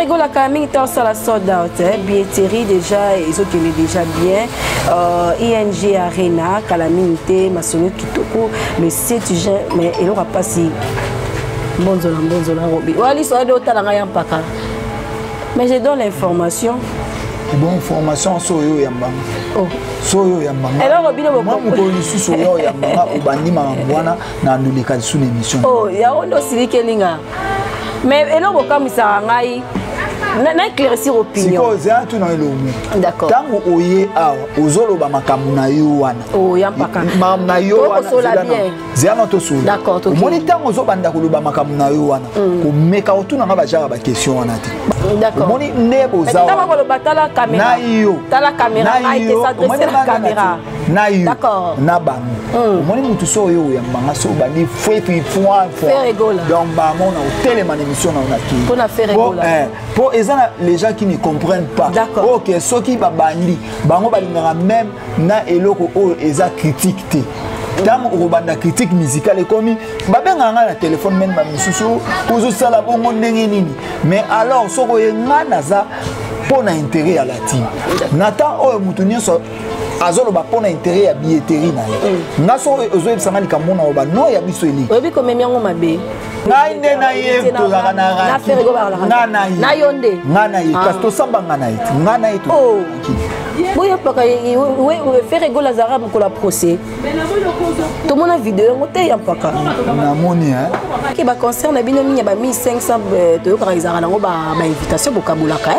rigole à Camille, tu as la sold out. Billetterie déjà, ils ont déjà bien. ING Arena, Calamité, Masolo Kitoko, le 7 juin, mais il n'aura pas si. Bonzola, Robi. Wali soit d'autres à la Paka. Mais je donne l'information. Bonne formation, Soyo Yambang. Oh. Soyo Yambang. Alors, Robi, le bon. Je suis Soyo Yambang, au Bandi Mangwana, dans le cas sous l'émission. Oh, il y a un dossier qui est là. Mais elle a beaucoup de choses. Na éclaircir opinion. D'accord. Tango oye awa ozolo ba makamu na yo wana. Oh yampaka. Mam na yo wana. Zéana to solo. D'accord. Moni tango zo banda ko ba makamu na yo wana. Ko meka otuna nga ba jara ba question wana te. D'accord. Moni nebo za. Tama ko batala caméra. Na yo. Tala caméra a été s'adresser la caméra. Na yo. D'accord. Na bango. Moni mutu so yo ya mbanga so bandi fouet puis point. Faire rigole. Donc ba mona au téléman émission na on a qui. Pour na faire rigole. Pour les gens qui ne comprennent pas. D'accord. Ok, ceux qui va bandi, bango balingara même na eloko o eza critique te. Tant au banda critique musicale comme babenga nga na téléphone même ba misusu ozo sala bongo ndenge nini. Mais alors soko yenga naza pona intérêt à la team. Nata o mutunyo so azolo ba pona intérêt ya billetterie na ye. Ngaso ozo ebisanga likamona oba no ya biso eli. Obi ko memyango mabe. Ngai na ye to la na na yonde ngana ye kasto samba ngana ye to oh boya paka we faire rigole azara pour la procès tout mon vidéo ngote ya paka na moni hein ki ba concert na bino minya ba 1500 to ka izara nango ba invitation bokabula ka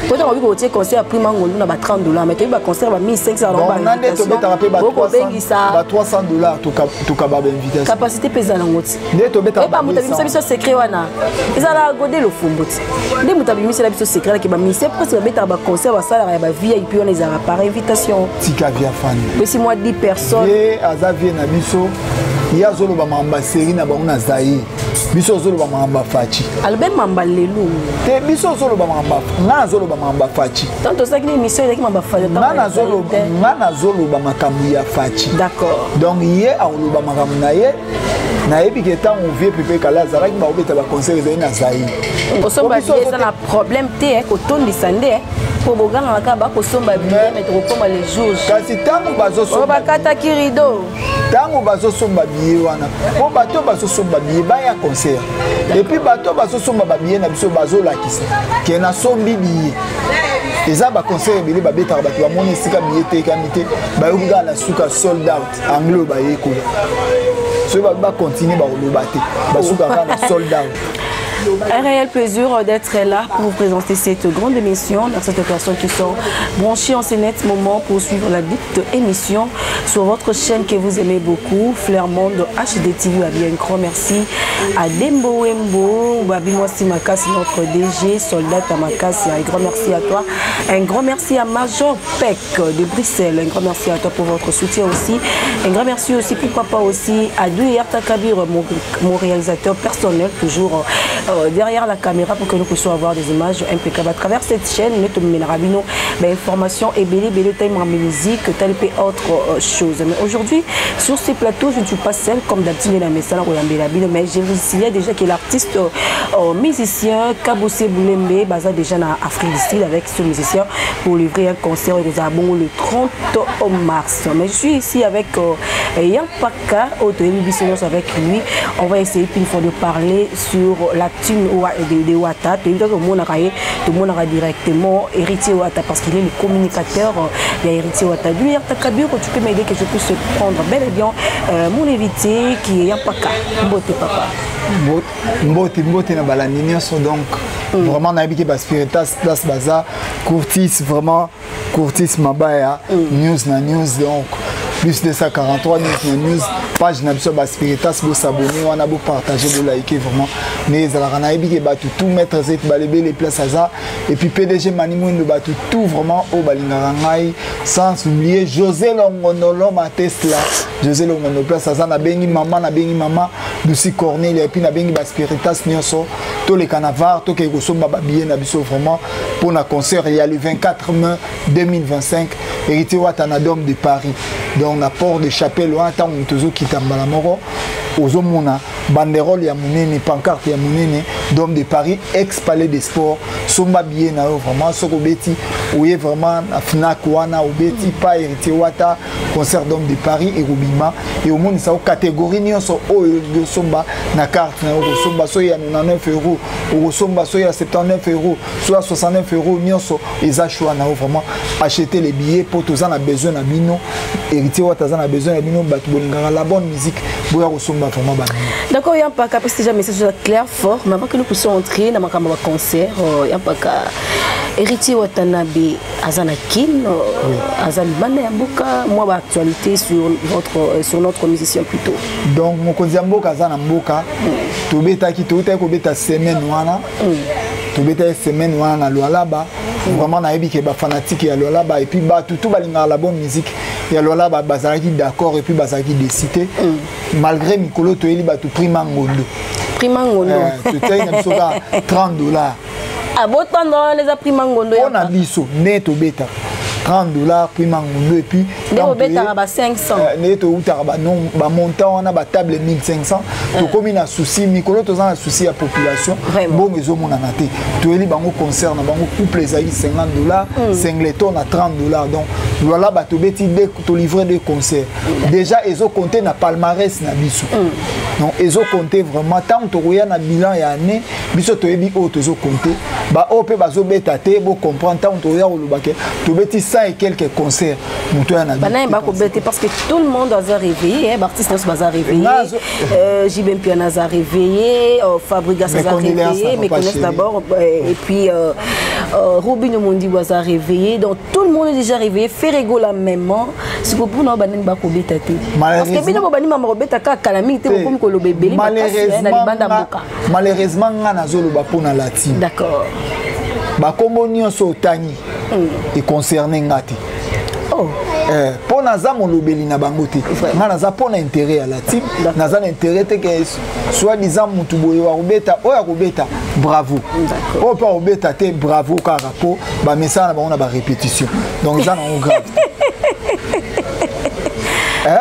to ta ko tie concert a prix mangolo na ba $30 mais to ba concert ba 1500 ba invitation to beta rapé ba $300 to ka ba invitation capacité pesa na ngoti ne to beta ba mutabi biso secret wana ezala godé le fumboti nde mutabi biso la biso secret ki ba mise presque beta ba concert ba sala ya ba VIP on ezala par invitation tika via fan mais si moi 10 personnes et azavie na biso ya zolo ba mamba série na ba una zai biso zolo ba mamba fachi album mamba lelu te biso zolo ba mamba na zolo ba mamba fachi tanto ça qui émission qui mamba fachi na zolo ba makamu ya fachi d'accord donc hier a lo ba makamu na ye na yebi ke tant on vie pepe kala zara ki ba obeta ba conseil zai na zai osomba ça na problème te ko tondi sande pour boganga ka ba ko somba bien mettre comme les jours kasi tango bazo somba ba kata ki rideau tango bazo somba bien wana po bato bazo somba bien ba ya concert et puis bato bazo somba ba bien na biso bazo lakisa ke na sombi bien eza ba concert bele ba beta ba to moni sika bien te kamite ba yoga la suka sold out anglo ba yeko so ba continuer ba lo baté ba suka na sold out. Un réel plaisir d'être là pour vous présenter cette grande émission dans cette personnes qui sont branchées en ce net moment pour suivre la dite émission sur votre chaîne que vous aimez beaucoup, Fleur Monde HD TV. Un grand merci à Dembo Wembo, Babi Mwasi Makasi, notre DG, Soldat Tamakasi. Un grand merci à toi. Un grand merci à Major Peck de Bruxelles. Un grand merci à toi pour votre soutien aussi. Un grand merci aussi, pourquoi pas aussi, à Douyarta Kabir, mon réalisateur personnel, toujours derrière la caméra pour que nous puissions avoir des images impeccables à travers cette chaîne. Nous avons des informations et belle time en musique, telle et autre chose. Mais aujourd'hui, sur ces plateaux, je ne suis pas seule comme d'habitude la message mais j'ai réussi déjà que l'artiste musicien Kabose Boulembe basa déjà en Afrique du Sud avec ce musicien pour livrer un concert au Zabon le 30 mars. Mais je suis ici avec Yampaka avec lui. On va essayer une fois de parler sur la team de Ouattara. Tout le monde aura directement héritier Ouattara parce qu'il est le communicateur. Il y a héritier Ouattara. Lui, tu peux m'aider que je puisse prendre bel et bien mon invité qui est Yampaka. Mbote papa. Mbote na balanini so donc vraiment na habité ba Spiritas place baza Curtis vraiment Curtis Mabaya news donc plus de 143 news page na biso ba Spiritas bo s'abonner wana bo partager bo liker vraiment mais za la na habité ba tout mettre cette balébé les places aza et puis PDG Manimoundo ba tout vraiment au balingara ngai sans oublier José Longonolo ma Tesla José Longonolo place aza na bengi mama Lucie Corneille et puis na bengi ba Spiritas nyonso tous les carnavals, tous les Gosomba Babien, vraiment pour un concert. Il y a le 24 mai 2025, Héritier Watanadom de Paris. Donc, la porte de chapelle, on attend toujours qui t'embalamoro. Aux hommes, banderole ya monene, pancarte ya monene, Dôme de Paris, ex-palais des sports, somba bien vraiment, soko beti, ouye vraiment, afina kouana, ou beti, pas héritier wata, concert Dôme de Paris, et Rubima, et au monde, ça a catégorie, n'y a so, oh, somba, na carte, somba, soya 99 €, ou somba, soya 79 €, soit 69 €, n'y a so, ils a choix, vraiment, acheter les billets, pour tous en a besoin, à bino, héritier wata, en a besoin, à bino, batboningara, la bonne musique, pour somba, vraiment, d'accord, il y a un peu de message clair, fort, mais avant que nous puissions entrer dans un concert, il y a un peu Héritier Watanabe Azanakin, Azanibane Yamboka, moi, actualité sur notre musicien plutôt. Donc, mon cousin Mboka Azanamboka, tu bêta qui te bêta semaine wana, tu bêta semaine wana Lualaba, vraiment naïbi qui est fanatique à Lualaba, et puis tout balinga la bonne musique. Il y a Lualaba Bazaraki d'accord, et puis Bazaraki décidé. Malgré Mikolo, tu es libre, tu prix Mangondo. Prix Mangondo. Tu as 30 $. Ah, bon, les a pris Mangondo. On a biso, net au bêta. 30 $, prix Mangondo, et puis. Au bêta, 500. Net au bêta, non, montant, on a la table 1500. Tu comme un souci, Mikolo, tu as un souci à la population. Bon, mais au monde en a été. Tu es libre, on concerne, on couple les aïs 50 $, Singleton à 30 $. Donc, voilà, tu as livré des concerts. Déjà, ils ont compté dans palmarès na biso. Donc, ils ont compté vraiment. Tant que tu as un bilan et année, biso tu as dit, oh, tu as compté. Bah, oh, peut bazo bêta, tu comprends. Tant que tu as le baquet, tu as dit 100 et quelques concerts. Parce que tout le monde a réveillé, Bartis a réveillé, JB Piana a réveillé, Fabrigas a réveillé, mais connaissent d'abord, et puis Robin Mondi a réveillé. Donc, tout le monde est déjà réveillé. Ferrego la même. C'est pour nous banen ba ko beta te parce que bino bani mama ko beta ka kalami te ko ko lo bebeli malheureusement ngana zolo ba pona latine d'accord ba kombo nyonso otani et concerné ngati oh pour naza mon lobeli na bango te ngana za pona intérêt à la team naza intérêt te que soit disant mutu boyo wa robeta o ya robeta bravo o pa robeta te bravo ka rapport ba message na ba on a ba répétition donc ça non grave.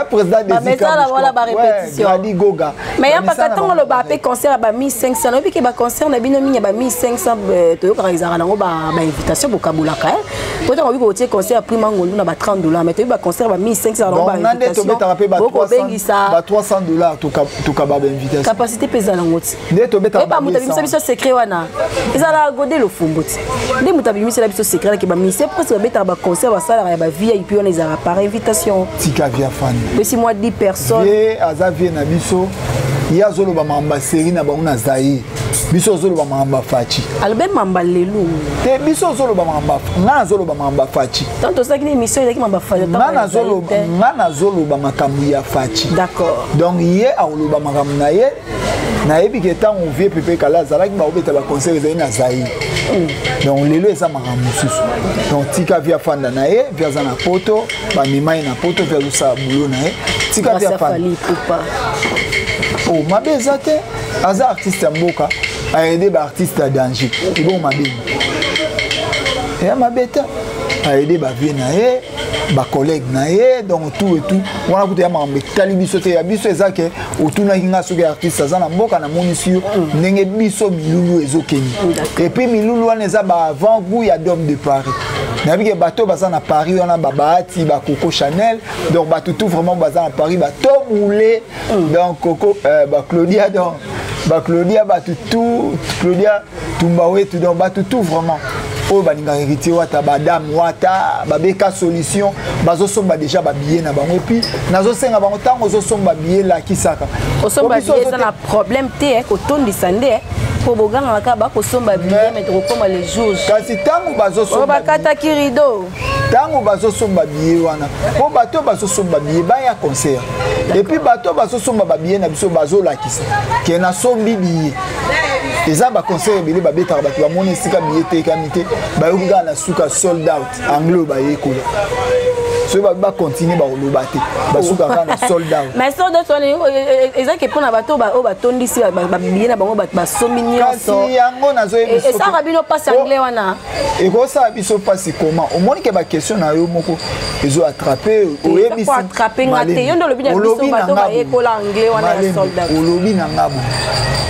Président des répétition. Mais il n'y a pas de temps le concert à 1500. Et puis que le concert a 1500 invitation pour Kaboulaka. Quand on a vu concert à prix Mangondo à 30 $, mais tu as concert à 1500 $. $300 tout cas invitation. Capacité pesante en route. Et pas mutabimisa biso secret wana. Ils alla goder le fumboti. Des mutabimisa la biso secret qui ba mise presque beta ba concert ba sala ya ba VIP on les a par invitation. Tika via fan. Mais si moi 10 personnes. Et Azavie na biso. Il y a zolo ba mamba série na ba una zaï. Biso zolo ba mamba fachi. Albert mamba lelu. Te biso zolo ba mamba. Na zolo ba mamba fachi. Tanto ça qui émission qui mamba fachi. Na zolo ba makambu ya fachi. D'accord. Donc hier a lo ba makambu na ye. Na yebi que tant on vient pépé kala zala ki ba obeta ba conseil za na zaï. Donc lelo eza makambu susu. Donc tika via fanda na ye, via za na poto, ba mimai na poto via sa boulot na ye. Tika via fanda. Oh, ma bezate, aza artiste mboka, a aidé ba artiste à danger. Et bon ma bé. Et ma beta a aidé ba vie na ye, ba collègue na ye, donc tout et tout. On a goûté à m'emmener. Talibiso te ya biso ezake, autour na hinga suge artiste aza na mboka na monisio, ndenge biso milulu ezokeni. Et puis milulu wana eza ba avant goût ya Dôme de Paris. Nabi ke bateau baza na Paris on a ba Bahati, ba Coco Chanel, donc ba tout vraiment baza na Paris ba Tom Moulé, donc Coco ba Claudia donc ba Claudia ba tout Claudia Tumbawe tout donc ba tout vraiment. Oh baninga héritier wata badam wata babeka solution bazo somba déjà ba billet na bango et puis nazo senga bango tango zo somba billet la kisaka. Osomba billet ça na problème te ko tondi sande pour boganga ka ba ko somba billet mais to comme les jours. Kasi tango bazo somba. Bakata kirido. Tango bazo somba billet wana. Po bato bazo somba billet ba ya concert. Et puis bato bazo somba ba billet na biso bazo la kisa. Ke na sombi billet. Eza ba concert billet ba beta ba to moni sika billet te kamité ba yoga na suka sold out anglo ba yekola. so ba continuer ba lobate ba suka kana soldat mais sold out ezaki pona bato ba tondisi ba billet na bango ba somi nyonso kasi yango nazo et ça rabino passe anglais wana et ko ça biso passe comment au moins que ba question na yo moko ezo attraper o yebisi attraper ngate yo ndo lobi na biso bato ba ekola anglais wana ya sold out olobi na ngabo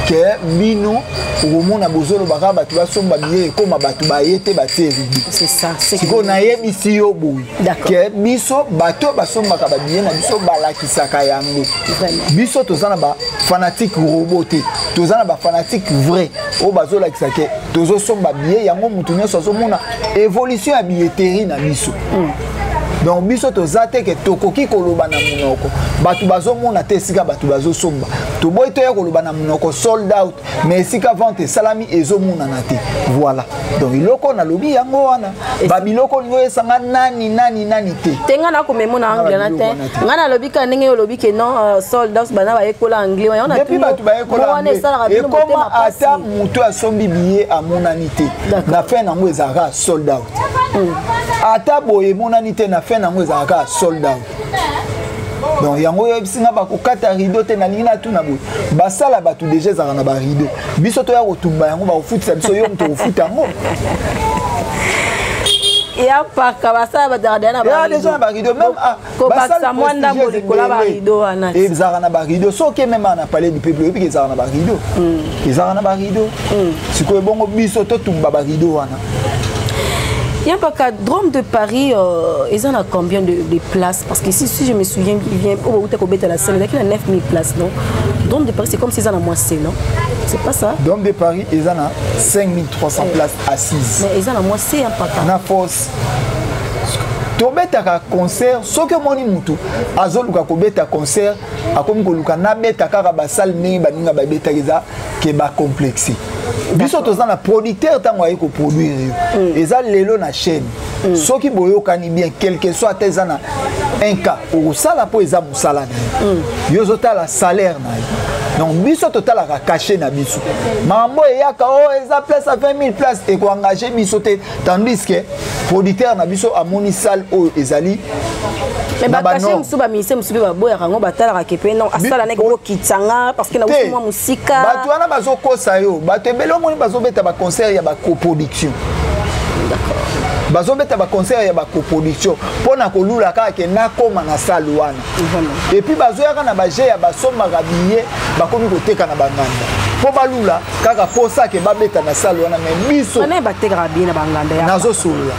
ke bino omona bozolo baka bato basomba billet ekoma bato bayete bateri c'est ça c'est siko na yebisi yo boui ke biso bato basombaka ba billet na biso balakisaka yango biso tozana ba fanatique roboté tozana ba fanatique vrai o bazolakisa ke tozosomba billet yango mutu nyonso azomona évolution ya billetterie na biso donc biso tozate ke tokoki koloba na munoko batu bazomona te sika batu bazosomba to boy to ya koloba na munoko sold out mais sika vente salami ezomona na te voilà donc iloko na lobi yango wana ba biloko ngo esanga nani te tenga na ko memona anglais na te ngana lobi ka ndenge yo lobi ke non sold out bana ba ekola anglais wana depuis batu ba ekola anglais et comment ata muto asombi billet amonani te na fin nango ezaka sold out ata boye monani te na fin nango ezaka sold out donc yango singa ba ko kata rideau te na lingina tu na boye basala batu déjà ezaka na ba rideau biso to ya kotumba yango ba ofutisa biso yo mto ofuta yango ya paka basala badada na ba déjà na ba rideau même ko baksa mwanda mo likola ba rideau wana ezaka na ba rideau soki même na parler du peuple puis ezaka na ba rideau ezaka na ba rideau siko bongo biso to tumba ba rideau wana. Il y a un Drôme de Paris, ils en ont combien de places? Parce que si je me souviens bien, au Beta la scène, il y a 9000 places, non? Drôme de Paris, c'est comme s'ils en ont moitié, non? C'est pas ça? Drôme de Paris, ils en ont 5300 places assises. Mais ils en ont moitié, un paka. Na force. Tobeta concert, ce que moni mutu, azoluka kobeta concert, akomi koluka na beta kaka basal ni baninga ba beta kiza ke ba complexé. Biso tozana na producteur tango ayiko produire eza lelo na chaîne soki boyo kani bien quelque soit tezana un cas au sala po eza musala na yo zota la salaire na donc biso total la caché na biso mambo eyaka o eza place à 20 000 places et ko engager biso te tandis que producteur na biso amoni salle o ezali mais ba caché musu ba mise musu ba boya rango batala ka kepe non asala nek ko kitsanga parce que na usuma musika batu wana bazo kosa yo batu ebelo moni bazo beta ba concert ya ba coproduction d'accord bazo beta ba concert ya ba coproduction pona ko lula ka ke na koma na salle wana et puis bazo ya na ba je ya ba soma ga billet ba komi ko teka na banganda po balula kaka posa ke ba beta na salle wana mais biso na ba teka bien na banganda ya nazo sula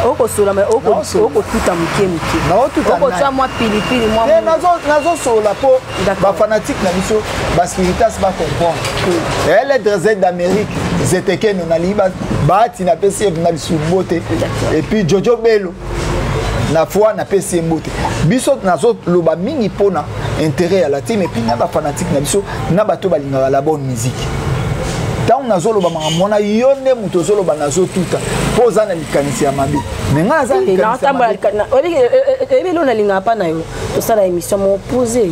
oko sola mais oko tuta muke na tuta oko tsa moi pilipili moi nazo sola po ba fanatique na biso ba spiritas ba comprendre elle est dressée d'Amérique zeteke na liba bati na PC na bisumbote et puis Jojo Bello na foi na PC mbote biso nazo loba mingi pona intérêt à la team et puis na ba fanatique na biso na bato balinga la bonne musique. Tant nazo loba mona yonde muto zo loba nazo tuta poza na likanisi ya mabe menga za likanisi na ebelo na linga pa na yo to sala émission mo poser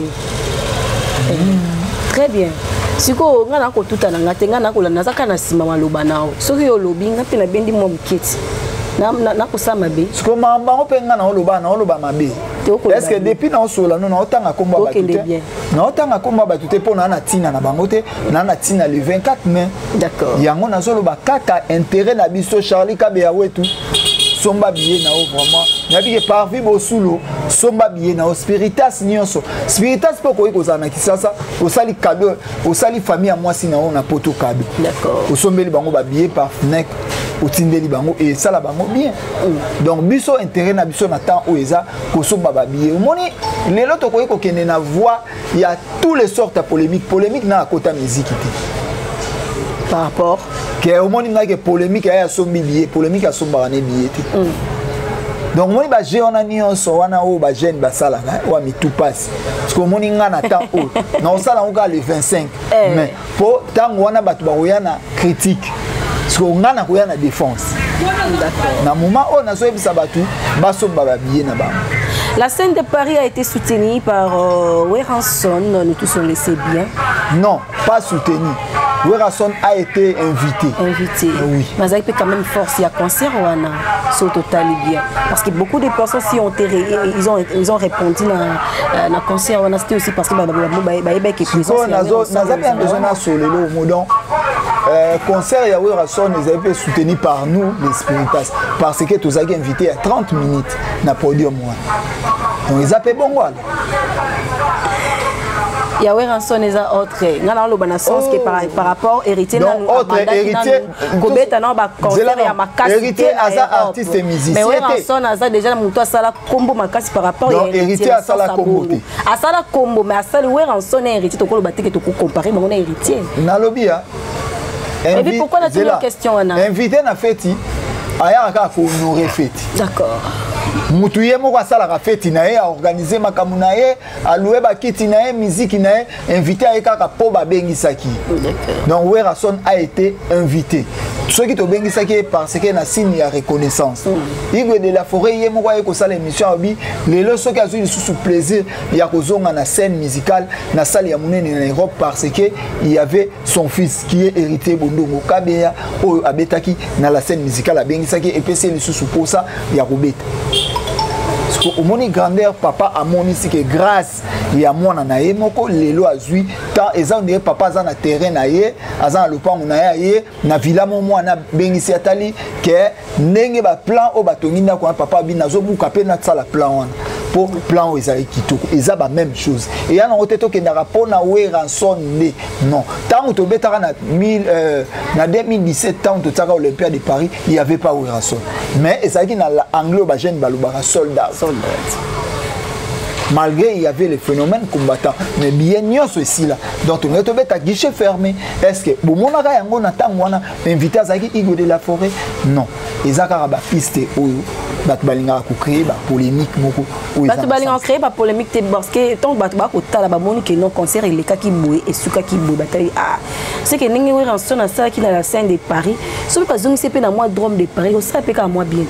très bien siko ngana ko tuta na ngate ngana ko la nazaka na sima maloba nao soki yo lobi ngate na bendi mo muketi na ko sama be siko mamba ngo penga na loba mabe est-ce que depuis na osola non otanga komba batute na otanga komba batute pona na tina na bangote na tina le 24 mai d'accord yango na zolo ba kaka intérêt na biso Charlie Kabeya wetu somba billet na o vraiment nabi ke parvi bosulo somba billet na o spiritas nyonso spiritas poko iko za na kisasa osali cadeau osali famille à moi sina on a poto cadeau d'accord osombeli bango ba billet par FNAC otindeli bango et ça la bango bien donc biso intérêt na biso na temps o eza ko somba ba billet moni lelo to ko kende na voix il y a tous les sortes de polémique na kota musique par rapport que au monde n'a que polémique à sombi billet polémique à somba ne billet donc moni ba jeune nyonso wana o ba jeune ba sala wa mi tout passe parce que moni ngana temps o na sala on le 25 mais pour tant wana batu ba oyana critique parce que ngana ko yana défense na moment on a soyebisa batu ba somba ba billet na ba. La scène de Paris a été soutenue par Weranson, nous tous on le sait bien. Non, pas soutenu. Werason a été invité. Oui. Mais ça peut quand même forcer à concert sur total bien. Parce que beaucoup de personnes si ils ont répondu dans le concert c'était aussi parce que concert ya Werason ils avaient été soutenu par nous les spiritas parce que tous avez invité à 30 minutes na podium. Donc ils appellent bon voilà. Il y a Werason et autres. Il y a le sens que par rapport héritier donc autre héritier héritier à artiste et musicien. Mais Werason a déjà mon toi ça la combo makasi par rapport héritier à ça la combo. À ça la combo mais à ça le Werason est héritier to ko le baté que to comparer mais on est héritier. Na lobby hein. Et puis pourquoi on a une question Anna? Invité na fête aya ka ko honorer fête. D'accord. Mutuye moko asala fête na ye a organiser makamu na ye a louer ba kiti na ye musique na ye invité a kaka po ba bengisaki. Donc Werason a été invité. Ceux qui to bengisaki parce que na signe ya reconnaissance. Igwe de la forêt ye moko ko sala émission obi les ceux qui a eu sous plaisir ya kozonga na scène musicale na salle ya munene en Europe parce que il y avait son fils qui est héritier Bondongo Kabeya o abetaki na la scène musicale a bengisaki et puis c'est le sous pour ça ya robeta. Au moni grandeur papa a moni si que grâce il y a moi na ye moko lelo azui tant ezande papa za na terrain na ye azana lopango na ye na villa mo na bengisi atali que ndenge ba plan o batongi na ko papa bi nazo buka pe na tsala plan wana pour plan ezali kitoko eza ba même chose et ya na oteto ke na rapport na Werason non tant to betara na 2017 tant to tsaka Olympia de Paris il y avait pas Werason mais ezali na anglo ba jeune balubara soldat. Malgré il y avait les phénomènes combattants mais bien nyonso ici là donc on est tombé à guichet fermé est-ce que bon mon aga yango na tangwana invité azaki Igo de la Forêt non ezaka ba piste oyo batu balinga ko créer ba polémique moko batu balinga créer ba polémique parce que tant batu ba ko tala ba moni que non concert il ka ki boue et suka ki boue batali ah c'est que ningi Werason na ça qui na la scène de Paris so pas zongi c'est na moi drôme de Paris ça peut ka moi bien.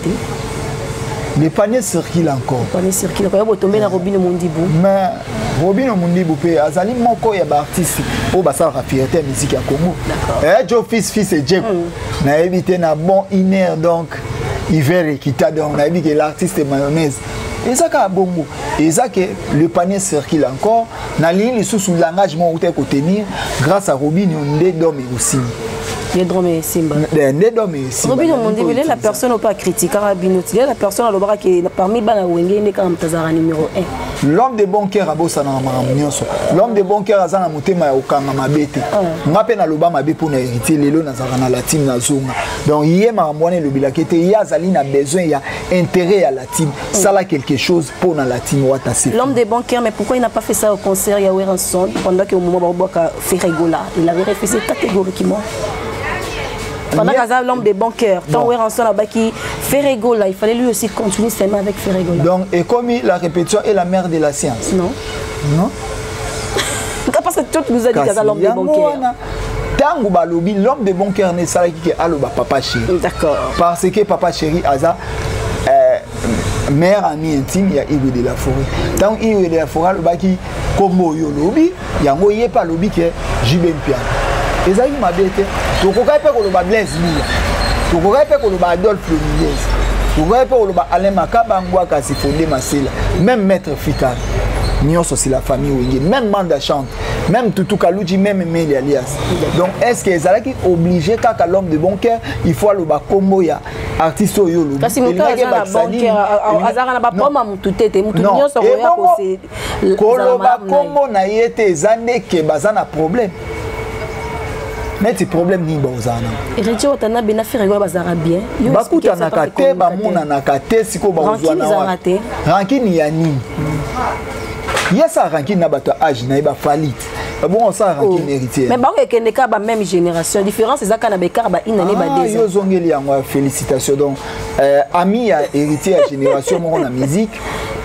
Les paniers circulent encore. Les paniers circulent encore. Il y a tombé dans Robin Mondibou. Mais Robin Mondibou, Azali Moko, il y a des artistes qui ont fierté la musique à Congo. Et Joe fils et Jeff. On a évité un bon iner donc hiver et qui t'a donné. On a évité l'artiste mayonnaise. Et ça a bon goût. Et ça que le panier circule encore. On a ligne sous le langage où on peut tenir grâce à Robin on est dormi aussi. Les drômes et Simba. Robin Mondibou, la personne n'a pas critiqué la personne qui est parmi les numéro 1. L'homme de bon cœur a bossé dans la l'homme de bon cœur a zana mutema ya okanga mabete. Ngape na loba mabe pour na hériter lelo na zana la team na zonga. Donc hier marambwane le bilakete ya zali na besoin ya intérêt à la team. Ça là quelque chose pour na la team watase. L'homme de bon cœur mais pourquoi il n'a pas fait ça au concert ya Werason pendant que au moment où Boka fait rigola, il avait refusé catégoriquement. Pendant que l'homme de bon cœur, tant Werason là-bas qui fait rigoler, il fallait lui aussi continuer seulement avec faire rigoler. Donc, et comme la répétition est la mère de la science. Non. Non. Parce que tout nous a dit que l'homme de bon cœur. Tango balobi, l'homme de bon cœur n'est pas qui aloba papa chéri. D'accord. Parce que papa chéri aza mère amie intime, il y a Igo de la Forêt. Tant Igo de la Forêt, le qui comme yo lobby, il y a un pas lobby qui est Jibem Piano. Et ça, il m'a dit, tu ne peux pas le Blaise Mila, tu ne peux pas le Adolphe Luminez, tu ne peux pas le Alain Makabangwa Kassifondé Masela, même Maître Fikar, Nyos aussi la famille, même Manda Chante, même Toutou Kalouji, même Meli Alias. Donc, est-ce que les Alaki obligés, quand l'homme de bon cœur, il faut le Bakombo, il y a artiste Yolo. Parce que le bon cœur, Azara n'a pas tout été, non, et Kolo Bakombo n'a été zané que Bazana problème. Mais c'est problème ni bozana. Héritier otana bena faire rigolo bazara bien. Bakuta nakate ba mona nakate siko ba ozwana wa. Rankini ya nini? Yesa rankini na bato âge na ba falit. Bon ça rankini héritier. Mais ba ekende ka ba même génération. Différence c'est ça kana be ka ba inane ba deux. Yo zongeli yango félicitations donc ami ya héritier ya génération mo na musique.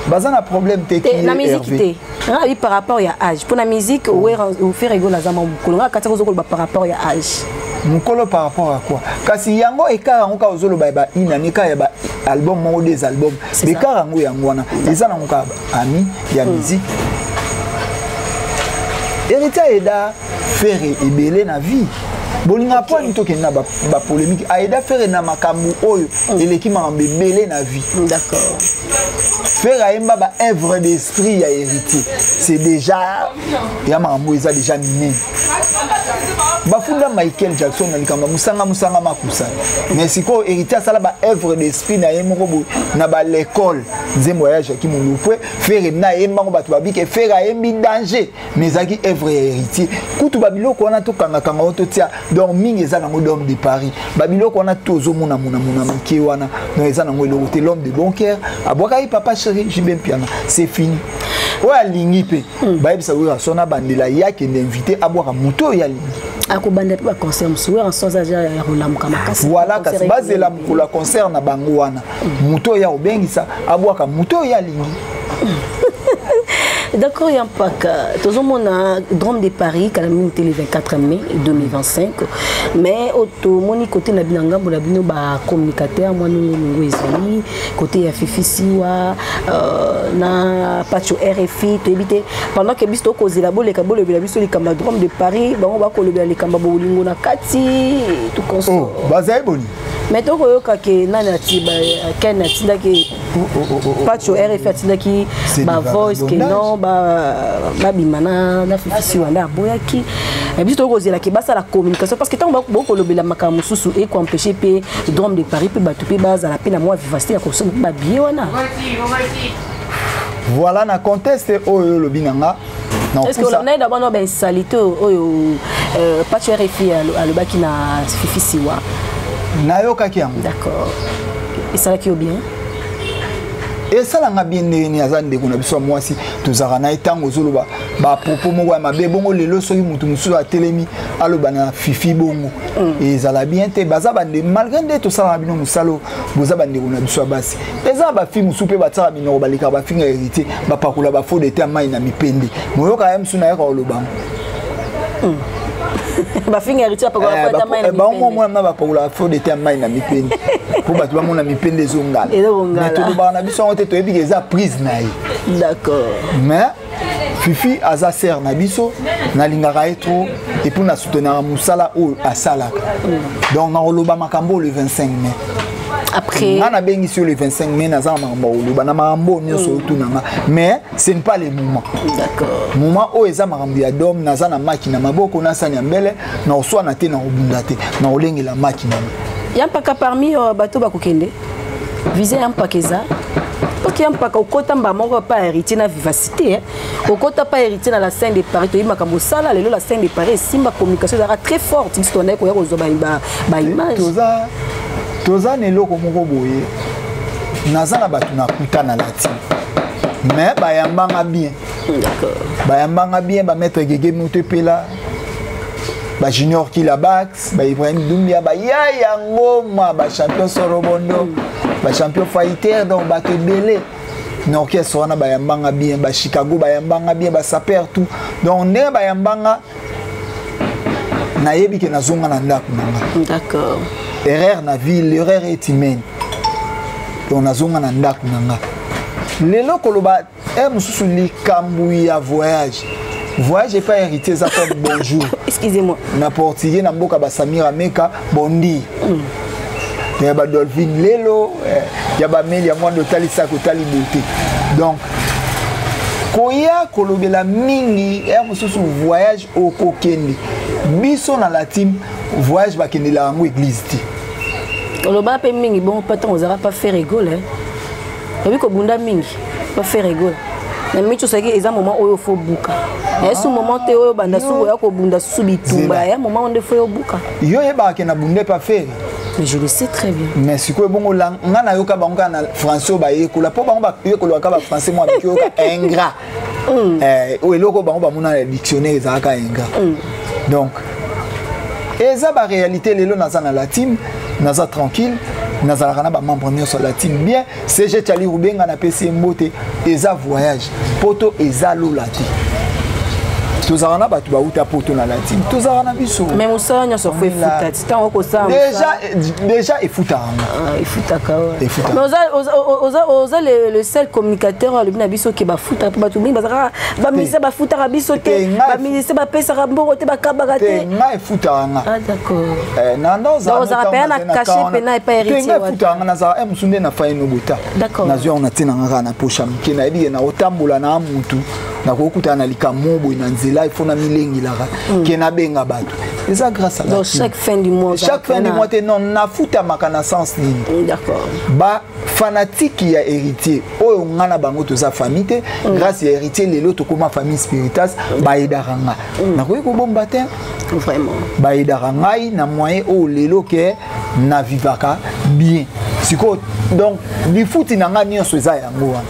Bazana problème technique la musique par rapport à âge pour la musique ou faire rigoler la zama mukolonga kata kozoko par rapport à âge mukolo par rapport à quoi kasi yango ekara ngoka ozolo ba inani ka ya ba album mo des albums ekara ngo yango wana ezana ngoka ami ya musique héritier eda faire ebele na vie bolinga po ni to ke na ba polémique aida faire na makambu oyo eleki makambe belé na vie. D'accord. Faire aimba ba œuvre d'esprit ya héritier. C'est déjà ya makambu eza déjà miné. Bafunda Michael Jackson na likamba musanga makusa. Mais siko héritier sala ba œuvre d'esprit na yemo ko na ba l'école nzembo voyage ki mulupwe faire na yemba ko batu babike faire ayembi danger mais zaki œuvre ya héritier kutu babiloko wana to kanga oto tia donc mingi eza na d'homme de Paris babiloko wana tozo mona mike wana no eza na ngwe l'homme de bon cœur abwaka papa chéri jibem piana c'est fini oya lingi pe bayebisa wera sona bandela yake d'invité abwaka muto ya lingi akobanda pe ba concert musuwe en sans âge ya rolamuka makasi voilà kasi bazela mukula concert na bango wana muto ya obengisa abwaka muto ya lingi. D'accord, il y a un pack. Tout le monde a Drôme de Paris, qui a été le 24 mai 2025. Mais au côté de la communicateur, moi, nous sommes côté de Fifi Siwa, na Pacho RFI, pendant que Bisto causé la boule, les Drôme de Paris, on va coller les Kambabolingo na Kati, tout comme ça. Oh, Bazaï Boni. Mais tu vois que Nanati, Ken Natindaki, Pacho RFI Atindaki, ma voice, que non, Bimana, na Fifi Wanda, Boyaki. Et puis tu vois que la communication, parce que tant que beaucoup de la Makamusu et qu'on empêche le Drôme de Paris, puis Batoupi base à la peine à moi vivacité à consommer Babiona. Voilà, na conteste oyo le binanga. Est-ce que on a d'abord une salité oyo Pacho RFI à le baki na Fifi Siwa. Nayoka ki yango. D'accord. Et ça qui est bien. Et ça la bien ni azande kuna biso mwasi tozaka na etango zoloba ba propos moko ya mabe bongo lelo soki mutu musu a telemi aloba na Fifi bongo et ça la bien te baza bande malgré de tout ça na bino musalo boza bande kuna biso basi eza ba film soupe ba tsara minoko balika ba finga hérité ba pakula ba fo de te mai na mipende moyoka ya msuna ya ko loba ba finga hérité pa ko ta mai na mipende ba mo na ba pakula fo de te mai na mipende pour battre ba mona mipende zongala mais to ba na biso te to ebi eza prise na yi. D'accord. Mais Fifi aza ser na biso na lingaka etro et pour na soutenir musala ou asalaka. Donc na oloba makambo le 25 mai. Après on a bien ici le 25 mai na za makambo oloba na makambo nyoso tunanga mais ce n'est pas le moment. D'accord. Moment o eza makambo ya dom na za na makina maboko na sanya mbele na oswa na te na obundate na olengela makina. Il y a un paquet parmi bateau bakokende. Viser un paquet ça. Ok, un paquet au côté mbamongo pas héritier na vivacité. Au côté pas héritier na la scène de Paris. Tu dis sala lelo la scène de Paris. Simba communication sera très forte. Si tu connais quoi aux ba image. Toza neloko moko boye. Nazana batu na kuta na lati. Mais ba yambanga bien. D'accord. Ba yambanga bien ba mettre Gege Mutepela. Ba Junior Kilabax, ba Ibrahim Doumbia, ba Yaya Ngoma, ba champion Sorobondo, ba champion fighter donc ba Kebele. Na orchestre wana ba yambanga bien, ba Chicago ba yambanga bien, ba Saper tout. Donc ne ba yambanga na yebi ke nazonga na ndako nanga. D'accord. Erreur na vie, l'erreur est humaine. Donc nazonga na ndako nanga. Lelo koloba mususu likambu ya voyage. Voyage et pas hérité ça comme bonjour. Excusez-moi. Na portugais na mboka ba Samira Meka bondi. Ya ba Dolphin Lelo, ya ba Melia moi de talisa ko tali beauté. Donc koya kolobela mingi mususu voyage au kokende. Biso na la team voyage ba kende la ngo église ti. Koloba pe mingi bon pas tant on pas faire rigoler. Parce que bunda mingi pas faire rigoler. Na micho saki eza moment oyo fo buka. Et ce moment te oyo banda su ya ko bunda su bitumba ya moment on fo yo buka. Yo yeba ke na bunde pas faire. Mais je le sais très bien. Mais si ko bongo la ngana yoka bango na français ba yekola po bango ba yekola ka ba français moi avec yoka ingrat. O eloko bango ba mona dictionnaire ezaka ingrat. Donc eza ba réalité lelo na za na la team na za tranquille. Nazarana ba membre sur la team bien CG Tchali Rubenga na PC Mbote eza voyage poto eza lolati tozalaka bato bauta poto na latine tozalaka na biso mais mosala nyonso fo efuta ti ntango okosala déjà efutaka efutaka mais oza le seul communicateur alobi na biso ke bafutaka mpo bato mingi bazalaka baministère bafutaka biso te baministère bapesaka mbongo te bakabaka te nga efutaka nga d'accord ozalaka mpenza na cache mpena epa héritier efutaka nga nazalaka mosu nde na fai nobota nazwi yango natinanga kaka na posha moke nayebi ke nakotambola na mutu nakokutana na likambo boye na nzela ifo na milengelaka ke nabenga bato eza grâce à la chaque fin du mois te non nafutamaka na sens nini bafanatike ya héritier oyo nga na bango toza famille te grâce ya héritier lelo tokóma famille spiritas bayedaka nga nakoki kobomba te bayedaka ngai na moyen oyo lelo ke navivaka bien sikoyo donc lifuti na nga nyonso eza yango wana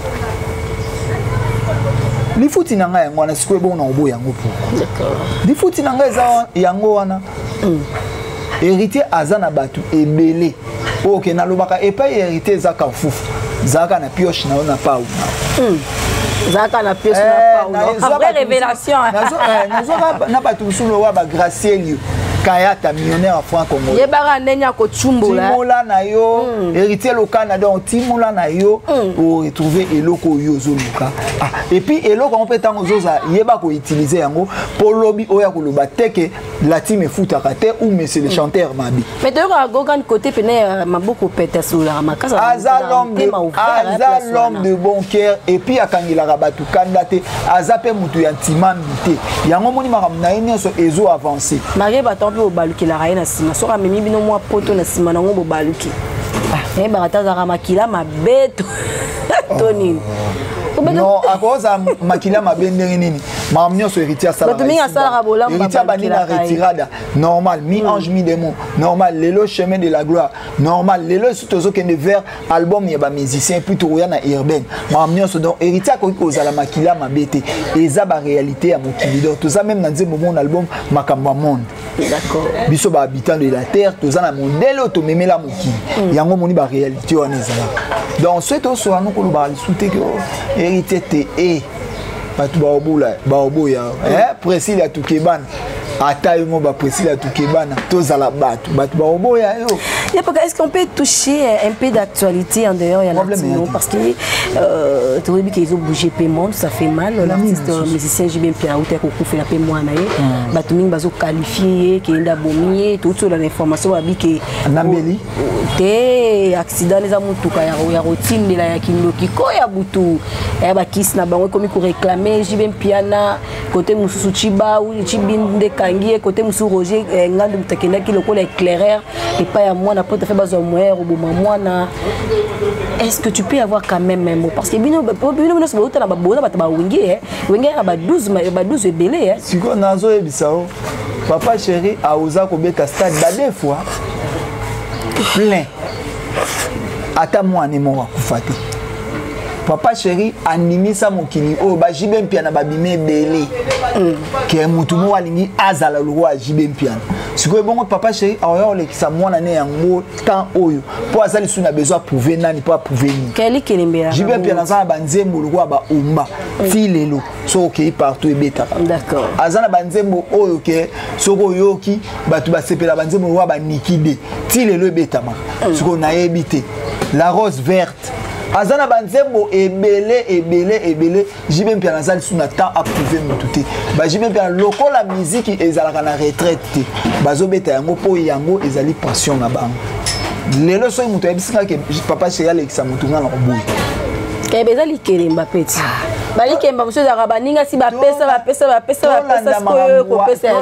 lifuti na nga yango wana sikoyo ebongo na oboya yango po lifuti na nga eza yango wana héritier aza na bato ebele oke nalobaka epai héritier ezaka fufu ezalaka na pioche na yo na pau ezalaka na pioche na pau vraie révélation nazoka na bato mosusu lowa bagraciel yo Kayata millionnaire franc-congolais. Yebara ndenya ko chumbola. Timola na yo, héritier local na donc Timola na yo pour retrouver eloko yo zoluka. Et puis eloko on peut tango zoza yeba ko utiliser yango pour lobby oya ko loba teke la team futa kate ou monsieur le chanteur mabi. Mais de gogan côté pene maboko pete sola makasa. Aza l'homme de bon cœur et puis akangila rabatu kandate azape mutu ya timamité. Yango moni makamna nyonso ezo avancer. Marie batombe obaluki la raina sima soka memi bino mwa poto na sima nango bobaluki. Eh barataza makila mabeto. Toni. Non, à cause de makila mabendenge nini. Mamnyo so héritier sala. Héritier banina retirada. Normal, mi ange mi démon. Normal, lelo chemin de la gloire. Normal, lelo surtout que ne vers album ya ba musicien plutôt ya na urbaine. Mamnyo so donc héritier ko kozala makila mabete. Eza ba réalité ya mokili. Donc tout ça même dans mon album Makamba monde. D'accord. Biso ba habitant de la terre, tout ça na modèle auto memela mokili. Yango moni ba réalité wana ezala. Donc c'est aussi nous ko ba souté que héritier te et batu baoboya précile ya tukebana ata yo mo ba précile ya tukebana tozala batu baoboya yo. Est-ce qu'on peut toucher un peu d'actualité en dehors de latino parce que tu vois qu'ils ont bougé paiement ça fait mal l'artiste musicien JB Pierre Outé ko fait la paiement na ye batu mingi bazo qualifier ki enda bomier tout sur l'information abi ke nambeli te accident les amutuka ya routine la ya kindoki ko ya butu ya ba kiss na bango komi ko réclamer JB Piana côté mususu chiba ou chibinde kangie côté musu Roger ngandu mutakenda ki lokola éclaireur et pas ya moi après fait besoin moyen au mwana. Est-ce que tu peux avoir quand même un mot parce que bino c'est ba boza ba wingi wingi ba 12 ebele siko nazo ebisao papa chéri aoza ko beta stade ba deux fois plein ata mwana mo wakufate papa chéri animisa mokili o ba JB Piana ba bime belé ke mutu mo walingi azala lo wa JB Piana siko bongo papa chéri ayo lekisa mwana ne yango temps oyo po azali suna besoin prouver nani pas prouver ni keli kelembera JB Piana za banzembo lo ba umba ti lelo so ok partout ebeta d'accord azana banzembo oyo ke soko yoki batu ba sepela banzembo lo ba nikide ti lelo ebeta ma siko na ebité la rose verte azana banzembo ebele JB Piana zali suna temps à prouver mututé ba JB Piana lokola musique ezalaka na retraite te bazobeta yango po yango ezali passion na bango lelo so mutu ebisika ke papa chéri Alexa mutu na loboyi ke bezali kelemba peti bali kemba monsieur za baninga si ba pesa ko pesa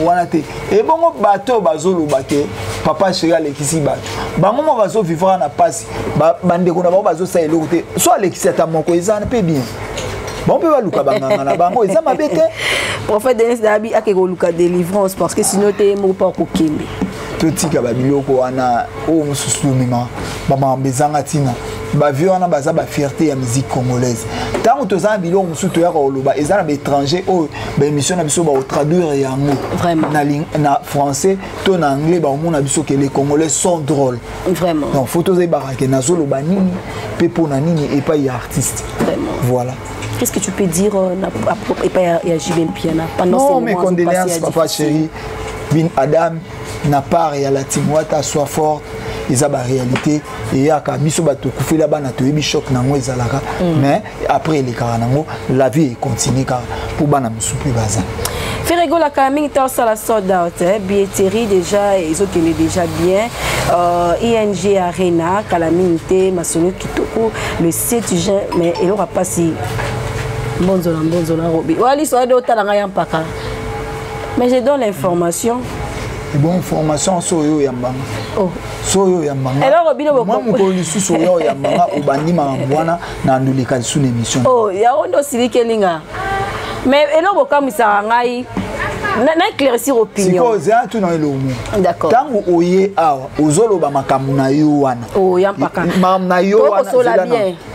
wana te e bongo bato bazoloba ke papa chéri Alexis bato bango mo bazo vivre na passe bandeko na bango bazo sa eloko te so Alexis ta moko ezana pe bien bon peut baluka banganga na bango eza mabete prophète Denis Dabi akeko luka délivrance parce que sinon te mo pas ko kembe totika babiloko wana o mususu mima mama bezanga tina ba vie wana baza ba fierté ya musique congolaise tant que ça biloko mususu to ya koloba ezana ba étranger o ba émission na biso ba traduire yango vraiment na français to na anglais ba mona biso que les congolais sont drôles vraiment donc photos e barake na zolo ba nini pe pona nini et pas y artiste vraiment voilà Qu'est-ce que tu peux dire à propos de JB Mpiana pendant non, ces moments? Mes condoléances, papa chéri. Bin Adam n'a pas réalité. Timouata soit forte. Ils ont la réalité. Et il y a des gens qui ont eu choc. Mais après, la vie continue pour les gens. Ferrego la Camille dans la sold out, billetterie déjà, ils ont déjà bien. ING Arena, Calamité, Massonio Kitoko, le 7 juin, mais il n'aura pas si. Bonzola, Robi. Wali soit d'autres dans la Paka. Mais je donne l'information. Bonne information sur yo yambanga. Oh. Soyo yambanga. Alors Robi no moi mo ko lisu soyo yambanga obandi mangwana na ndulika sous l'émission. Oh, ya ondo silikelinga. Mais elo bokamisa ngai na éclaircir opinion. Siko za tu na elomu. D'accord. Tangu oye awa ozoloba makambo na yo wana. Oh, yampaka. Makambo na yo wana.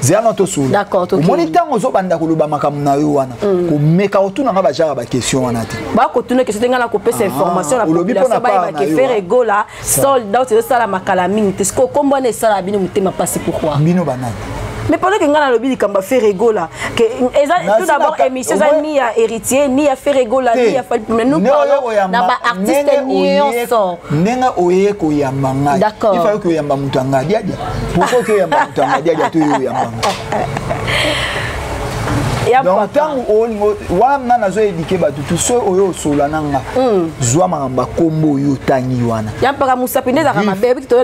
Zela to solo. D'accord, OK. Moni tango ozobanda koloba makambo na yo wana. Ko meka otuna nga bajara ba question wana te. Ba ko tuna question nga na ko pesa information la population ba ke Ferrego la sold out de sala makalamine. Est-ce que kombo na sala bino mutema passer pourquoi? Bino banana. Mais pendant que nous avons le Kamba Ferrego là, tout d'abord émission ni à héritier, ni à Ferrego là, ni à mais nous parlons d'abord artiste nyonso. Nenga oye ko yambanga. D'accord. Il faut que yamba mutanga dia. Pourquoi que yamba mutanga dia to yambanga. Donc tant on wana nazo éduquer batu tout so oyo solananga. Zwa mamba kombo yo tangi wana. Yampaka musapinde za kama bébé to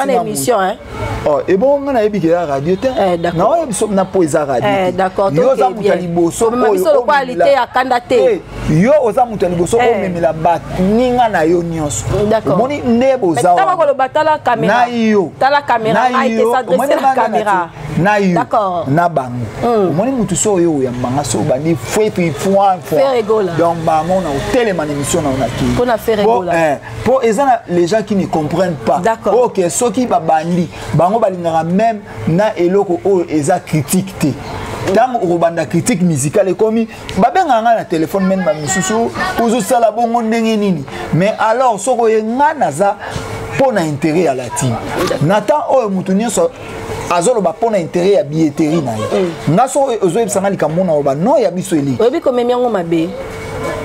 na émission hein. Oh, et bon, on a écouté la radio. D'accord. Non, on a posé la radio. D'accord. Yo za mutaliboso. Même si le qualité à candidater. Yo za mutaliboso o même la bat ninga na yo nyonso. D'accord. Moni ndebo za. Mais tala ko batala caméra. Na yo. Tala caméra a été s'adresser la caméra. Na yo. D'accord. Na bango. Moni mutu so yo ya manga so bani fouet point. Ferrego là. Donc bango na hôtel man émission na on a qui. Pour na Ferrego là. Pour les gens qui ne comprennent pas. D'accord. OK, ceux qui ba bandi bango balingara même na eloko o eza critique te. Tant robanda critique musicale comme babenga nga na téléphone même ba misusu ozo sala bongo ndenge nini. Mais alors soko yenga naza pona intérêt à la team. Nathan o mutu nyonso azoloba pona intérêt ya billetterie na ye. Ngaso ozo ebisanga likamona oba no ya biso eli. Obi komemi yango mabe.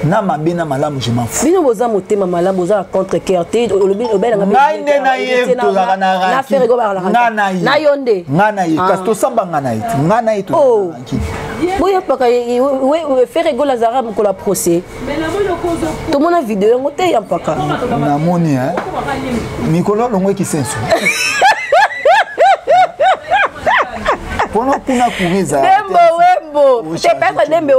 Na mabe na malamu je m'en fous. Bino boza motema malamu boza contre cœurté obela ngande na ye to la na Ferrego ba la na yonde ngana ye kasto samba ngana ye ngana ye to boya paka we Ferrego la zara ko la procès to mona vidéo ngote ya paka na moni hein Nicolas longwe ki senso kuna kuriza Dembo te pesa dembo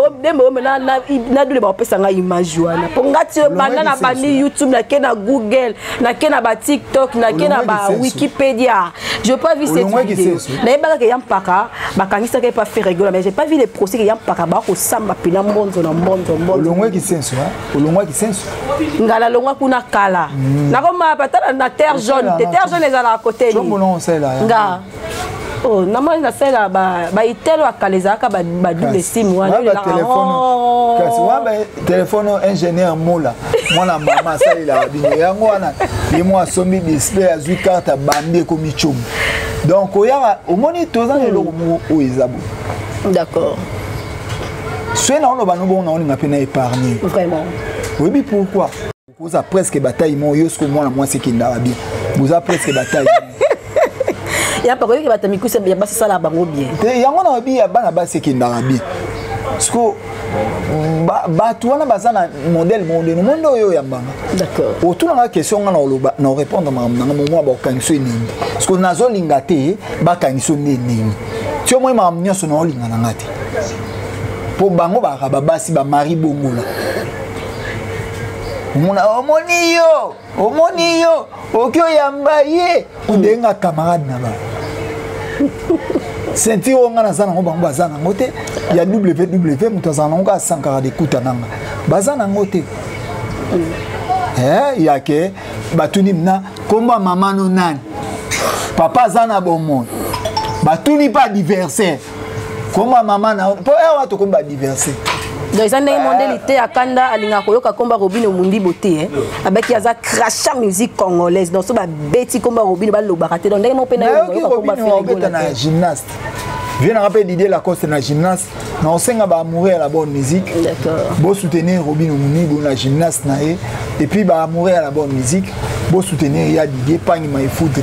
na dule ba pesa nga image wana po ngati banda na bandi YouTube na ke na Google na ke na ba TikTok na ke na ba Wikipédia je pas vu cette vidéo na yebaka ke yampaka bakangisa ke pas Ferrego mais j'ai pas vu les procès ke yampaka ba ko samba pina mbonzo na mbonzo olongwe ki senso olongwe ki senso ngala longwa kuna kala na koma patala na terre jaune ezala à côté nga oh, namoni na sala ba itelo akalezaka ba double sim wana la téléphone kasi wa téléphone ingénieur mola mwana mama sala la bino yango wana ye mo asombi display azui carte bande ko michum donc oya omoni toza le logo mo oizabo d'accord soit na on ba no bon na on nga pena épargner vraiment oui pourquoi vous a presque bataille mo yosko mwana moi c'est qui ndara bien vous a presque bataille ya pa ko ki batami ku se ya basi sala bango bien te yango na bi ya bana basi ki ndara bien sko ba tu wana bazana modèle monde oyo ya mbanga d'accord autour na question na oloba na répondre na moment ba kangiso nini sko nazo linga te ba kangiso nini tio moi ma nyonso na olinga na ngati po bango ba basi ba mari bongola omoni yo okyo yamba ye udenga camarade na ba senti onga na zana ngo bazana ngote ya WW mutazana ngo asankara de kutananga bazana ngote yake batuni na komba mama no nani papa zana bomon batuni pas diversaire komba mama na po ewa to komba diversaire donc ils ont des modalités à Kanda alinga koyoka komba Robino Mundi Boté avec yaza crachat musique congolaise donc so ba beti komba Robino ba lobakate donc ndenge mo pena yo komba Ferrego na gymnaste viens de rappeler Didier Lacoste na gymnaste na osenga ba amoureux à la bonne musique. D'accord. Beau soutenir Robin Omunigo na gymnaste na et puis ba amoureux à la bonne musique. Beau soutenir ya Didier Pagny Maïfoudre.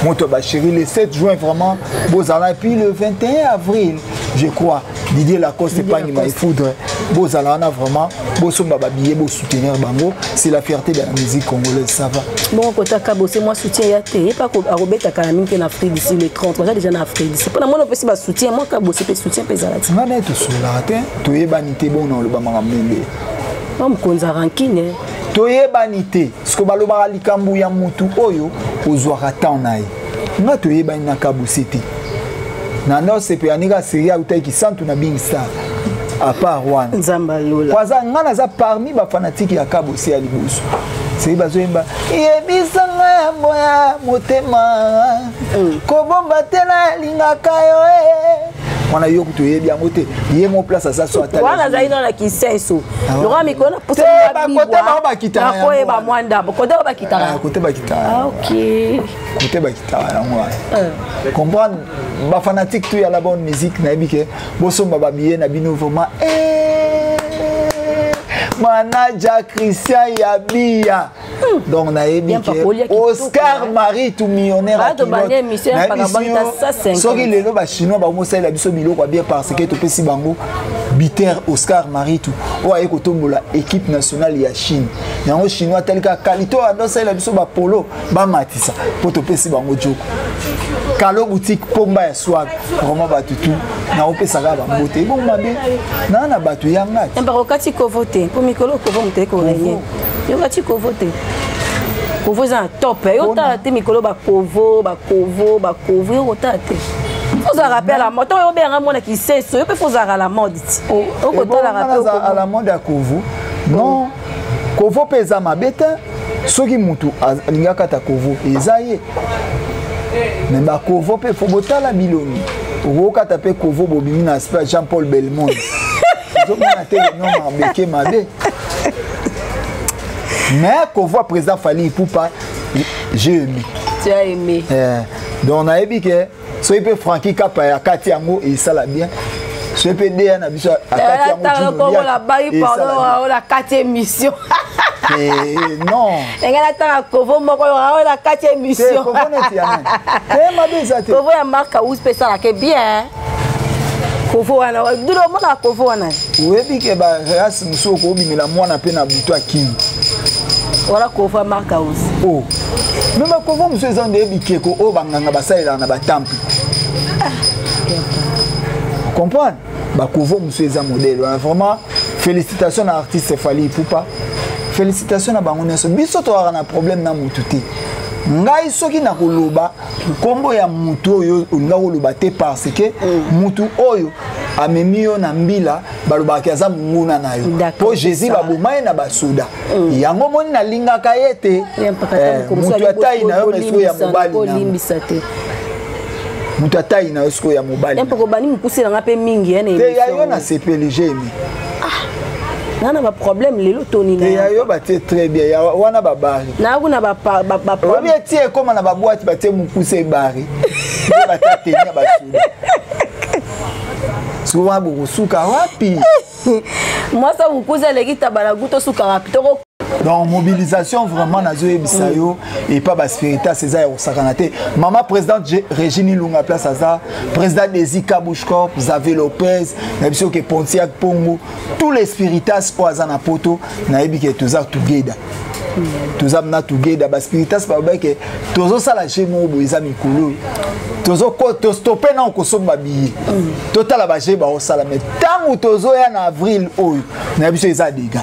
Moto ba chéri le 7 juin vraiment beau zala et puis le 21 avril je crois Didier Lacoste Pagny Maïfoudre. Beau zala na vraiment beau somba ba billet beau soutenir bango, c'est la fierté de la musique congolaise ça va. Bon kota kabose moi soutien ya té pas ko Robert Kanamine que na Afrique d'ici le 30 moi déjà na Afrique d'ici. Pour moi on peut pas soutien moi kabose peut soutien pezalati. Ngana to sola te to yebanité bon na le ba makamende. On konza rankine. Toyebanité ce que balobaka likambo ya mutu oyo ozwaka temps na ye nga toyebani na kabosete na nose pe anika seria utaki santu na Bing Star à part wana nzamba lola kwaza nga naza parmi ba fanatique ya kabose ya liboso c'est bazoyemba yebisanga ya moya motema kobomba tena lingaka yo wana yo kutoyebi yango te ye mo place ça soit atala wana zaina na kisenso le roi mikona pour ça côté ba kitara na ko ba mwanda côté ba kitara côté ba kitara OK côté ba kitara yango comprendre ba fanatique tu ya la bonne musique na ebike bosomba ba billet na bino vraiment manager Christian Yabia donc na ebike Oscar Marie tout millionnaire à soki lelo ba chinois ba mosala biso biloko bien parce que to pesi bango Biter Oscar Marie tout o aye ko tombola équipe nationale ya Chine yango chinois telika kalito adosala biso ba polo ba matisa po to pesi bango joko Kalo boutique pomba ya swag vraiment ba tutu na opesa ga ba mbote bon mabe na batu yanga mbako kati ko voter pour mikolo ko voter ko renye yo kati ko voter ko voza top yo ta te mikolo ba kovo yo ta te faut ça rappelle la mode yo bien ramona ki seso yo peut faut ça la mode o ko ta la rappelle à la mode ya kovo non kovo pesa mabeta soki mutu alingaka ta kovo ezaye mais ba kovo pe faut botala biloni okoka tape kovo bobimi na aspect Jean-Paul Belmond zomona te le nom mabeke mabe mais kovo président Fally Ipupa j'ai aimé tu as aimé donc on a dit que soki pe Frankie Kapa ya kati yango et ça la bien soki pe DN na biso akati yango la bayi pardon la 4e émission non engala ta kovo moko la 4e émission kovo neti ya mabe kovo ya marka uspesa la ke bien kovo wana dulo mona kovo wana webi ke ba ras musoko obimela mwana pe na butu akini wala kovo marka us oh même kovo muso ezande ebikeko o banganga basalela na batampi comprendre ba kovo muso eza modèle vraiment félicitations à artiste Fally Ipupa félicitations à bango nyonso biso to wana problème na mutu te ngai soki na koloba kombo ya mutu oyo olinga koloba te parce que mutu oyo amemi yo na mbila balobaki aza munguna na yo po Jésus baboma na basoda yango moni na lingaka ye te mutu atai na yo meso ya mobali mutu atai na yo siko ya mobali mpoko bani mukusela ngape mingi ene te ya yo na CPLG mi nana ba problème lelo toni na ya yo batie très bien ya wana babari na kuna ba problème tie comme na ba boîte batie mukuse bari ba tenia ba suda souvent beaucoup suka wapi moi ça mukuse lekita bala guto suka rapitoko donc mobilisation vraiment nazo ebisa yo et pas ba spirita César Osakanate maman présidente Régine Lunga place Aza président Desi Kabouchkop Xavier Lopez na biso ke Pontiac Pongo tous les spiritas oaza na poto na ebike toza together toza na together ba spiritas ba beke tozo sala jemo boiza mikolo tozo ko to stopper na ko somba billet total ba jeba o sala mais tangu tozo ya na avril oyo na biso eza dega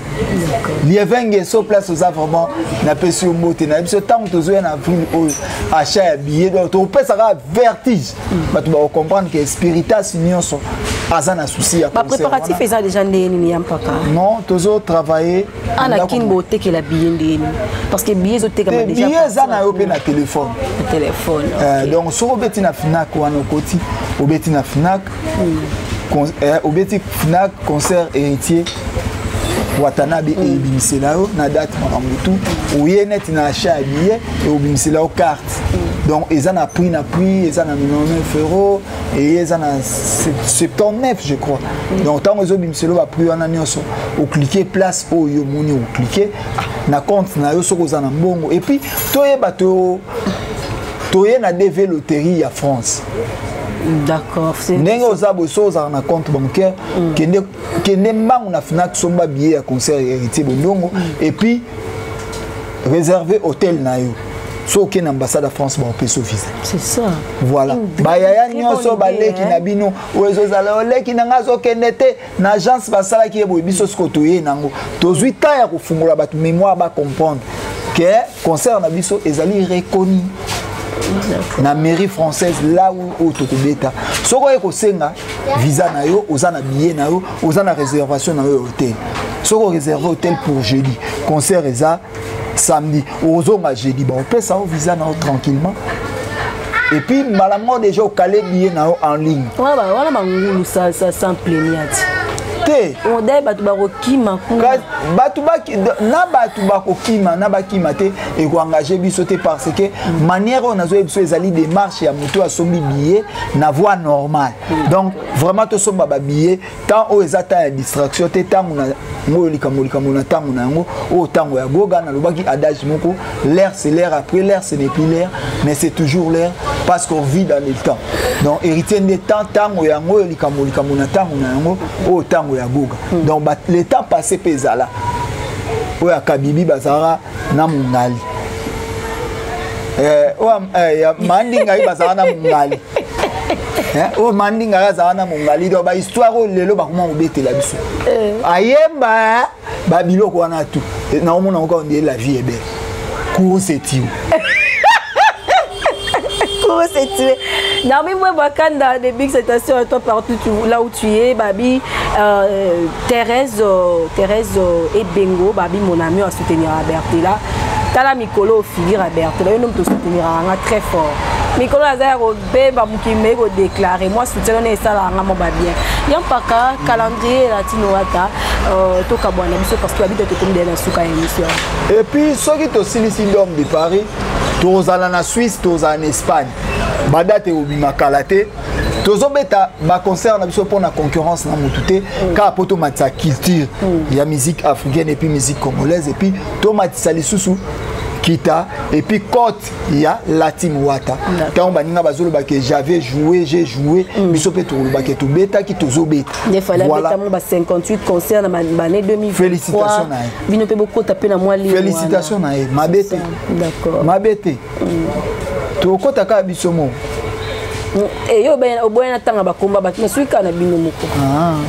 lievenge so place oza vraiment na pesi moté na biso tangu tozo ya na avril oyo achat ya billet donc to pesa ka vertige ba tu ba comprendre que spiritas nyonso aza na souci ya ba préparatif eza déjà ndeni ni ampaka non tozo travailler ana kinbo te que la billet ndeni parce que billet zo te kama déjà billet za na yo pe na téléphone donc so obeti na Fnac wana okoti obeti na Fnac obeti Fnac concert héritier Watanabe et bimisela yo na date makambutu oye net na achat billet et obimisela yo carte donc ils en a pris ils en a 99 € et ils en a 79 je crois donc tant que bimselo va plus en annonce au cliquer place au yo moni au cliquer na compte na yo soko za na mbongo et puis toye bato toye na DV loterie à France. D'accord. Ndenge ozabo soza na compte bancaire kende mbangu na Fnac somba billet à concert héritier bondongo et puis réservé hôtel na yo. So que l'ambassade de France va opérer visa. C'est ça. Voilà. Bayaya nyonso baleki na bino ozo zala oleki na ngazo kenete na agence basala ki ebo biso skotoye nango. Tozwi ta ya kufungula batu mémoire ba comprendre que concert na biso ezali reconnu na mairie française là où tokobeta. Soko eko senga visa na yo, ozana billet na yo, ozana réservation na yo hôtel. Soko réservé hôtel pour jeudi. Concert eza samedi ozonga jeudi ba on peut ça au visa na tranquillement et puis malamment déjà au calé billet na en ligne voilà mangulu ça sans plaignante te on dai batu ba kokima batu ba kokima na ba kima te et ko engager biso te parce que manière on a zo biso ezali démarche ya moto a sombi billet na voie normale donc vraiment to somba ba billet tant o ezata ya distraction te tangu na molika mona tangu na ngo o tangu ya goga na lobaki adage moko l'air c'est l'air après l'air ce n'est plus l'air mais c'est toujours l'air parce qu'on vit dans le temps donc héritier des temps tangu ya ngo lika mona tangu na ngo o tangu ya goga donc le temps passé pezala o ya kabibi bazara na mungali ya mandinga bazara na mungali o mandinga bazara na mungali do ba histoire o lelo ba comment obetela biso ayemba ba biloko wana tout na omona encore on la vie est belle cours c'est tu c'est tué. Non mais moi Wakanda des big citations à toi partout là où tu es Babi Thérèse et Bengo Babi mon ami a soutenir Bertela Tala Mikolo figure à Bertela un homme te soutenir très fort Mikolo Azar be bamukime ko déclarer moi soutien on est ça là ngamo ba bien yam paka calendrier latino ata to kabwana biso parce que habite te comme de la souka émission et puis ceux qui te silicient d'homme de Paris tous en Suisse tous en Espagne badate obima kalate tozobeta ba concert na biso pour la concurrence na mutute ka poto matsa culture ya musique africaine et puis musique congolaise et puis to matisa lisusu kita et puis côte ya Latin Wata quand baninga bazolo ba que j'avais joué j'ai joué biso pe to ba que to beta ki tozobeta des fois la beta mo ba 58 concert na année 2000 félicitations na bino pe beaucoup taper na moi lié félicitations na mabete d'accord mabete to kota ka biso mo et yo ben oboyana tanga bakomba bato nasuika na bino moko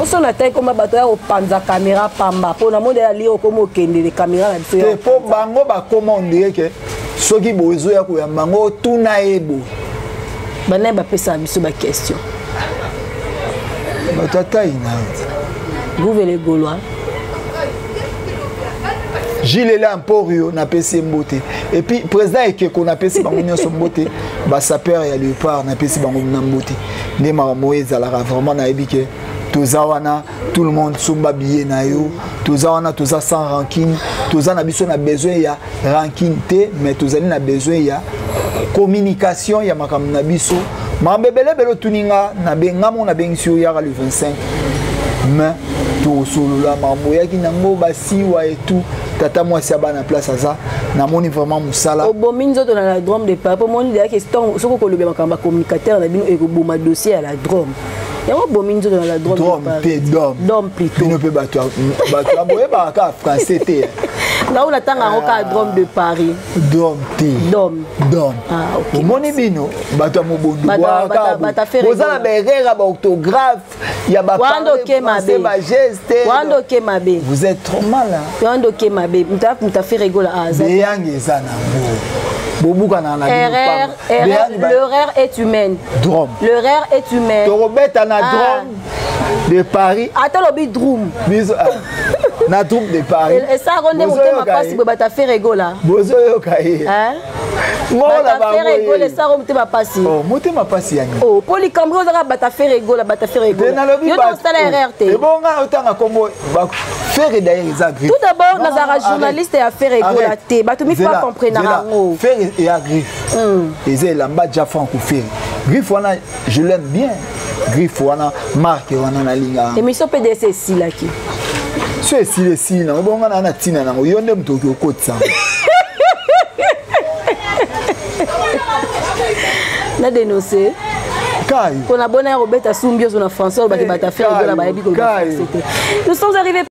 oso na taille komba bato ya opanza caméra pamba po na monde ya li okomo kende les caméras na biso te po bango ba commander que soki bozo ya ko ya bango tuna ebo bana ba pesa biso ba question batata ina vous les Gaulois Gilles là Emporio na PC Mbote et puis président et qu'on a PC bango nyonso Mbote ba sapeur ya léopard na PC bango na Mbote ne Moïse ala vraiment na ebike tozawana tout le monde somba billet na yo tozawana toza sans rancune tozana biso na besoin ya rancune te mais tozali na besoin ya communication ya makambo na biso mabebele belo tuninga na bengamo na bengisi ya le 25 mais tout solo la mamoya ki nango basiwa et tout tata moi c'est na place ça na moni vraiment musala obominzo to na la drum de papa moni de question soko ko lobe makamba communicateur na bino e ko boma dossier à la drum ya bominzo to na la drum drum plutôt ne peut battre boye ba ka français te là où la tanga ka drum de Paris drum ah OK moni bino bato mobondo bata faire ozala berera ba orthographe ya ba wando ke mabe ba geste wando ke mabe vous êtes trop mal wando ke mabe mta fait rigola aza yangi ezana bobuka na na l'erreur est humaine drum l'erreur est humaine to robeta na drum de Paris attends le drum biso na troupe de Paris. Et ça rendez vous ma passe pour bata faire rigola. Bozo yo kai. Hein? Bata faire rigola ça rendez ma passe. Oh, monter ma passe yani. Oh, polycambro za bata faire rigola, bata faire rigola. Yo dans ça la RRT. Et bon nga otanga kombo faire d'ailleurs les agri. Tout d'abord nazara journaliste et affaire rigola té. Bato mi fa comprendre nango. Faire et agri. Et c'est la mba ja franco faire. Griffe wana je l'aime bien. Griffe wana marque wana na linga. Émission PDC si là qui. C'est si na bon nga na tina na yo ndem to ko kotsa. Na dénoncer. Kai. Pour la bonne Robert Assumbio sur la François, nous sommes arrivés